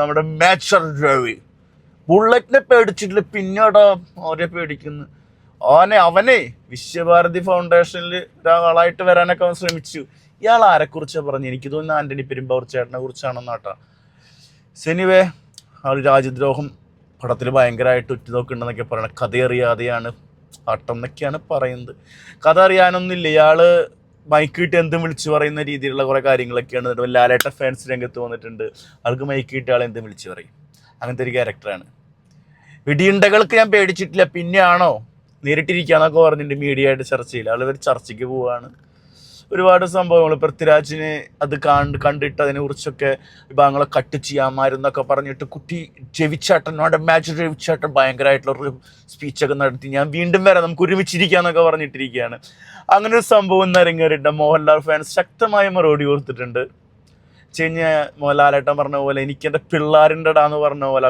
നമ്മുടെ മേച്ചർ രവി ബുള്ളറ്റിനെ പേടിച്ചിട്ടില്ല, പിന്നീട് അവരെ പേടിക്കുന്നു. അവനെ വിശ്വഭാരതി ഫൗണ്ടേഷനിൽ ഒരാളായിട്ട് വരാനൊക്കെ അവൻ ശ്രമിച്ചു. ഇയാൾ ആരെക്കുറിച്ചാണ് പറഞ്ഞു? എനിക്ക് തോന്നുന്നു ആന്റണി പെരുമ്പാവൂർ ചേട്ടനെ കുറിച്ചാണെന്നാട്ടാ. എനിവേ, ആ ഒരു രാജ്യദ്രോഹം പടത്തിൽ ഭയങ്കരമായിട്ട് ഉറ്റുനോക്കുന്നുണ്ടെന്നൊക്കെ പറയണം. കഥയറിയാതെയാണ് ആട്ടം എന്നൊക്കെയാണ് പറയുന്നത്. കഥ അറിയാനൊന്നുമില്ല, ഇയാൾ മൈക്ക് കിട്ടി എന്തും വിളിച്ചു പറയുന്ന രീതിയിലുള്ള കുറേ കാര്യങ്ങളൊക്കെയാണ്. ലാലേട്ട ഫാൻസ് രംഗത്ത് വന്നിട്ടുണ്ട്. ആൾക്ക് മൈക്ക് കിട്ടിയ ആൾ എന്തും വിളിച്ചു പറയും. അങ്ങനത്തെ ഒരു ക്യാരക്ടറാണ്. വെടിയുണ്ടകൾക്ക് ഞാൻ പേടിച്ചിട്ടില്ല, പിന്നെയാണോ നേരിട്ടിരിക്കാന്നൊക്കെ പറഞ്ഞിട്ടുണ്ട് മീഡിയ ആയിട്ട് ചർച്ചയിൽ. ആൾ ചർച്ചയ്ക്ക് പോവുകയാണ്. ഒരുപാട് സംഭവങ്ങൾ പൃഥ്വിരാജിനെ അത് കണ്ടിട്ട് അതിനെക്കുറിച്ചൊക്കെ വിഭാഗങ്ങളെ കട്ട് ചെയ്യാമായിരുന്നൊക്കെ പറഞ്ഞിട്ട് കുട്ടി രവിച്ചേട്ടനോടെ മാച്ച് രവിച്ചേട്ടൻ ഭയങ്കരമായിട്ടുള്ളൊരു സ്പീച്ചൊക്കെ നടത്തി. ഞാൻ വീണ്ടും വരാം, നമുക്ക് ഒരുമിച്ചിരിക്കാന്നൊക്കെ പറഞ്ഞിട്ടിരിക്കുകയാണ്. അങ്ങനെ ഒരു സംഭവം നിരങ്ങേറിയിട്ട് മോഹൻലാൽ ഫാൻസ് ശക്തമായ മറുപടി കൊടുത്തിട്ടുണ്ട്. വെച്ച് കഴിഞ്ഞാൽ മോഹൻലാലേട്ടൻ പറഞ്ഞ പോലെ എനിക്ക് എൻ്റെ പിള്ളേരിൻ്റെ ഇടാന്ന് പറഞ്ഞ പോലെ